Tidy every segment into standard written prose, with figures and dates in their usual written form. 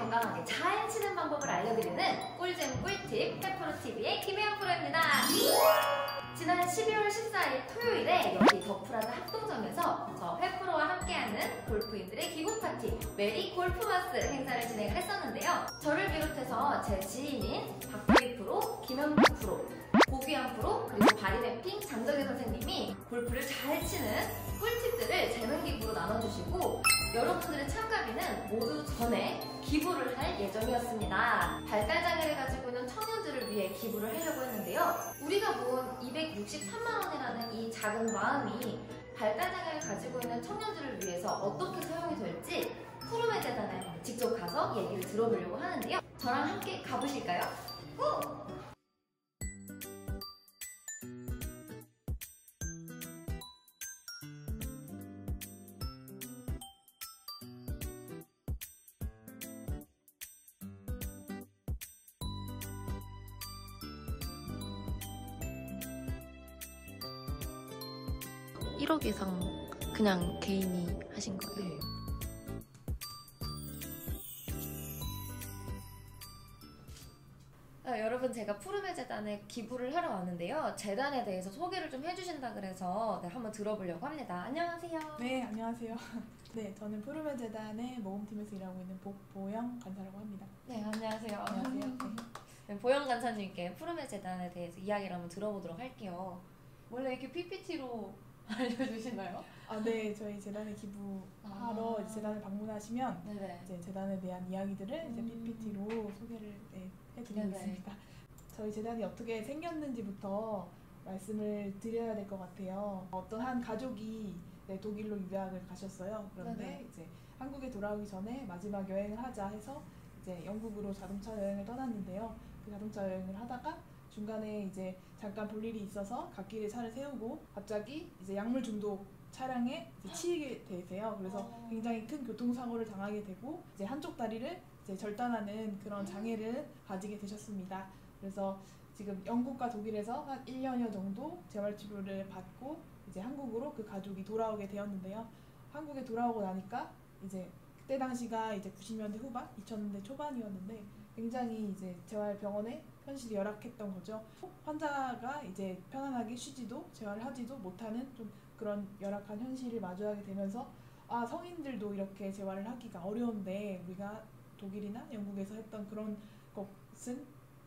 건강하게 잘 치는 방법을 알려드리는 꿀잼 꿀팁 페프로TV의 김혜연 프로입니다. 지난 12월 14일 토요일에 여기 더프라자 합동점에서 저 페프로와 함께하는 골프인들의 기부 파티 메리 골프마스 행사를 진행을 했었는데요. 저를 비롯해서 제 지인인 박대희 프로, 김현국 프로, 고귀한 프로, 그리고 바리래핑 장정혜 선생님이 골프를 잘 치는 꿀팁들을 재능 기부로 나눠주시고 여러분들의 참가비는 모두 전에 기부를 할 예정이었습니다. 발달장애를 가지고 있는 청년들을 위해 기부를 하려고 했는데요. 우리가 모은 263만 원이라는 이 작은 마음이 발달장애를 가지고 있는 청년들을 위해서 어떻게 사용이 될지 푸르메 재단에 직접 가서 얘기를 들어보려고 하는데요. 저랑 함께 가보실까요? 고! (1억) 이상 그냥 개인이 하신 거예요? 네. 여러분, 제가 푸르메 재단에 기부를 하러 왔는데요. 재단에 대해서 소개를 좀 해주신다 그래서 한번 들어보려고 합니다. 안녕하세요. 네, 안녕하세요. 네, 저는 푸르메 재단의 모험팀에서 일하고 있는 보영 간사라고 합니다. 네, 안녕하세요. 안녕하세요. 네, 보영 간사님께 푸르메 재단에 대해서 이야기를 한번 들어보도록 할게요. 원래 이렇게 PPT로 알려주시나요? 아, 네, 저희 재단에 기부하러 재단을 방문하시면 네네. 이제 재단에 대한 이야기들을 이제 PPT로 소개를 해드리고 네네. 있습니다. 저희 재단이 어떻게 생겼는지부터 말씀을 드려야 될 것 같아요. 어떤 한 가족이 독일로 유학을 가셨어요. 그런데 네네. 이제 한국에 돌아오기 전에 마지막 여행을 하자 해서 이제 영국으로 자동차 여행을 떠났는데요. 그 자동차 여행을 하다가 중간에 이제 잠깐 볼 일이 있어서 갓길에 차를 세우고 갑자기 이제 약물 중독 차량에 이제 치이게 되세요. 그래서 굉장히 큰 교통사고를 당하게 되고 이제 한쪽 다리를 이제 절단하는 그런 장애를 가지게 되셨습니다. 그래서 지금 영국과 독일에서 한 1년여 정도 재활치료를 받고 이제 한국으로 그 가족이 돌아오게 되었는데요. 한국에 돌아오고 나니까 이제 그때 당시가 이제 90년대 후반, 2000년대 초반이었는데 굉장히 이제 재활병원에 현실이 열악했던 거죠. 환자가 이제 편안하게 쉬지도 재활을 하지도 못하는 좀 그런 열악한 현실을 마주하게 되면서 아, 성인들도 이렇게 재활을 하기가 어려운데 우리가 독일이나 영국에서 했던 그런 것은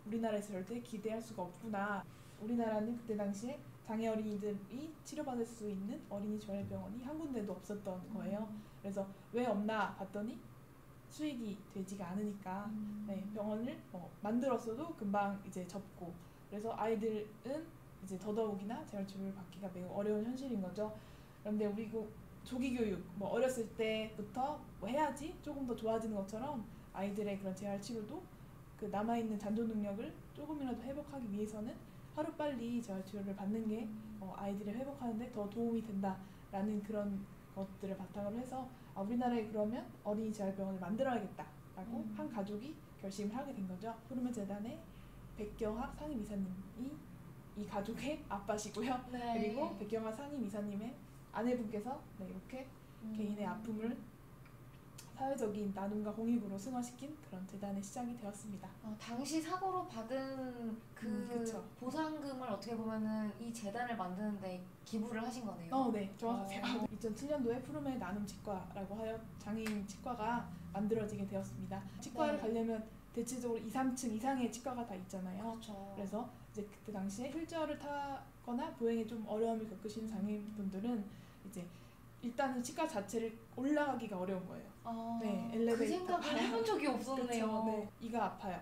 우리나라에서 절대 기대할 수가 없구나. 우리나라는 그때 당시에 장애 어린이들이 치료받을 수 있는 어린이 재활병원이 한 군데도 없었던 거예요. 그래서 왜 없나 봤더니 수익이 되지가 않으니까 네, 병원을 만들었어도 금방 이제 접고 그래서 아이들은 이제 더더욱이나 재활치료를 받기가 매우 어려운 현실인 거죠. 그런데 우리 조기교육 어렸을 때부터 해야지 조금 더 좋아지는 것처럼 아이들의 그런 재활치료도 그 남아있는 잔존 능력을 조금이라도 회복하기 위해서는 하루빨리 재활치료를 받는 게 아이들을 회복하는데 더 도움이 된다라는 그런 것들을 바탕으로 해서 우리나라에 그러면 어린이 재활병원을 만들어야겠다라고 한 가족이 결심을 하게 된 거죠. 푸르메 재단의 백경학 상임이사님이 이 가족의 아빠시고요. 네. 그리고 백경학 상임이사님의 아내분께서 이렇게 개인의 아픔을 사회적인 나눔과 공익으로 승화시킨 그런 재단의 시작이 되었습니다. 당시 사고로 받은 그쵸. 보상금을 어떻게 보면은 이 재단을 만드는데 기부를 하신 거네요. 네, 정확하세요. 2007년도에 푸르메 나눔 치과라고 하여 장애인 치과가 만들어지게 되었습니다. 치과를 네. 가려면 대체적으로 2, 3층 이상의 치과가 다 있잖아요. 그렇죠. 그래서 이제 그때 당시에 휠체어를 타거나 보행에 좀 어려움을 겪으시는 장애인분들은 이제 일단은 치과 자체를 올라가기가 어려운 거예요. 네, 엘리베이터. 그 생각을 해본 적이 없었네요. 그쵸, 네, 이가 아파요.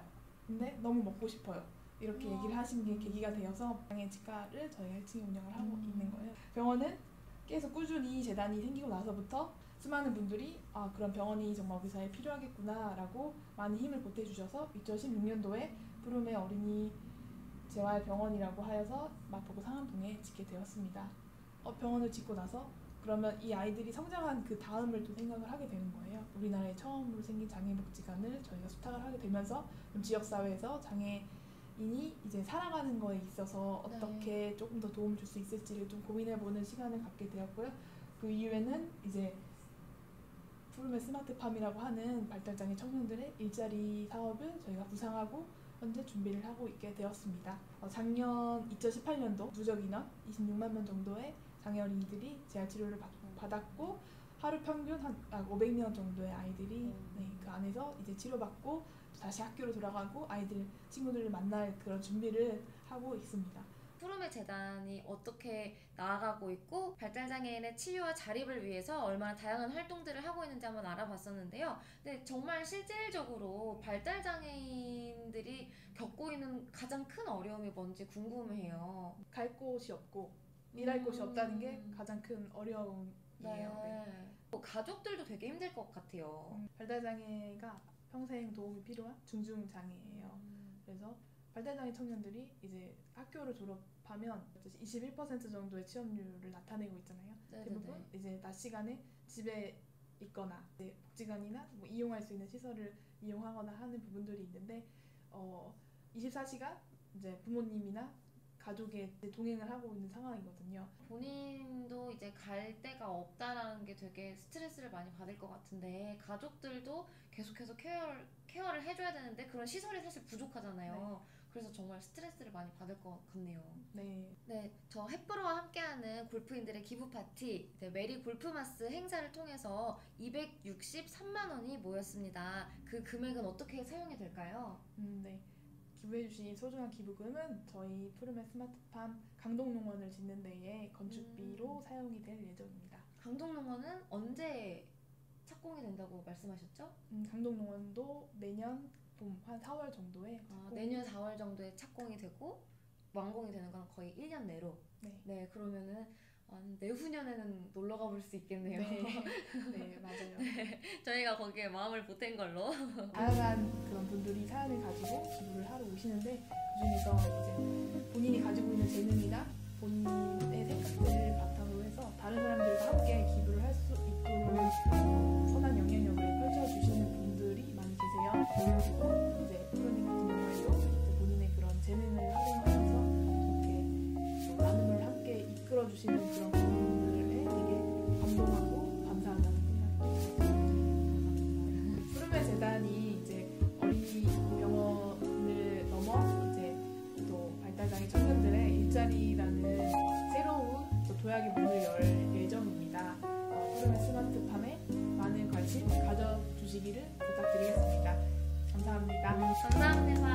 근데 너무 먹고 싶어요. 이렇게 얘기를 하신 게 계기가 되어서 장애인 치과를 저희가 1층에 운영을 하고 있는 거예요. 병원은 계속 꾸준히 재단이 생기고 나서부터 수많은 분들이 그런 병원이 정말 우리 사회에 필요하겠구나 라고 많은 힘을 보태주셔서 2016년도에 푸르메 어린이 재활병원이라고 하여서 마포구 상암동에 짓게 되었습니다. 병원을 짓고 나서 그러면 이 아이들이 성장한 그 다음을 또 생각을 하게 되는 거예요. 우리나라에 처음으로 생긴 장애복지관을 저희가 수탁을 하게 되면서 지역사회에서 장애인이 이제 살아가는 거에 있어서 어떻게 조금 더 도움을 줄 수 있을지를 좀 고민해보는 시간을 갖게 되었고요. 그 이후에는 이제 푸르메 스마트팜이라고 하는 발달장애 청년들의 일자리 사업을 저희가 구상하고 현재 준비를 하고 있게 되었습니다. 작년 2018년도 누적 인원 26만 명 정도의 장애 어린이들이 재활 치료를 받았고 하루 평균 한 500명 정도의 아이들이 그 안에서 이제 치료받고 다시 학교로 돌아가고 친구들을 만날 그런 준비를 하고 있습니다. 푸르메 재단이 어떻게 나아가고 있고 발달장애인의 치유와 자립을 위해서 얼마나 다양한 활동들을 하고 있는지 한번 알아봤었는데요. 근데 정말 실질적으로 발달장애인들이 겪고 있는 가장 큰 어려움이 뭔지 궁금해요. 갈 곳이 없고 일할 곳이 없다는 게 가장 큰 어려움이에요. 네. 가족들도 되게 힘들 것 같아요. 발달장애가 평생 도움이 필요한 중증장애예요. 그래서 발달장애 청년들이 이제 학교를 졸업하면 21% 정도의 취업률을 나타내고 있잖아요. 대부분 이제 낮 시간에 집에 있거나 이제 복지관이나 뭐 이용할 수 있는 시설을 이용하거나 하는 부분들이 있는데 24시간 이제 부모님이나 가족의 동행을 하고 있는 상황이거든요. 본인도 이제 갈 데가 없다라는 게 되게 스트레스를 많이 받을 것 같은데 가족들도 계속해서 케어를 해줘야 되는데 그런 시설이 사실 부족하잖아요. 네. 그래서 정말 스트레스를 많이 받을 것 같네요. 네. 네, 저 햇프로와 함께하는 골프인들의 기부 파티 메리 골프마스 행사를 통해서 263만 원이 모였습니다. 그 금액은 어떻게 사용이 될까요? 네. 기부해주신 소중한 기부금은 저희 푸르메 스마트팜 강동농원을 짓는 데에 건축비로 사용이 될 예정입니다. 강동농원은 언제 착공이 된다고 말씀하셨죠? 강동농원도 내년 봄 한 4월 정도에 내년 4월 정도에 착공이 되고 완공이 되는 건 거의 1년 내로. 네, 그러면은 내후년에는 놀러 가볼 수 있겠네요. 네, 맞아요. 네, 저희가 거기에 마음을 보탠 걸로. 다양한 그런 분들이 사연을 가지고 기부를 하러 오시는데 그중에서 이제 본인이 가지고 있는 재능이나 본인의 생각들을 바탕으로 해서 다른 사람들과 함께 기부를 할 수 있도록 선한 영향력을 펼쳐주시는 분들이 많이 계세요. 그리고 이제 프로님 같은 경우에도 이제 본인의 그런 재능을 활용하면서 이렇게 나눔을 함께 이끌어주시는 그런 분들에 되게 감동하고 감사하다는 생각이 듭니다. 푸르메 재단이 이제 어린이 병원을 넘어 이제 또 발달장애 청년들의 일자리라는 새로운 또 도약의 문을 열 예정입니다. 푸르메 스마트팜에 많은 관심 가져주시기를 부탁드리겠습니다. 감사합니다. 감사합니다.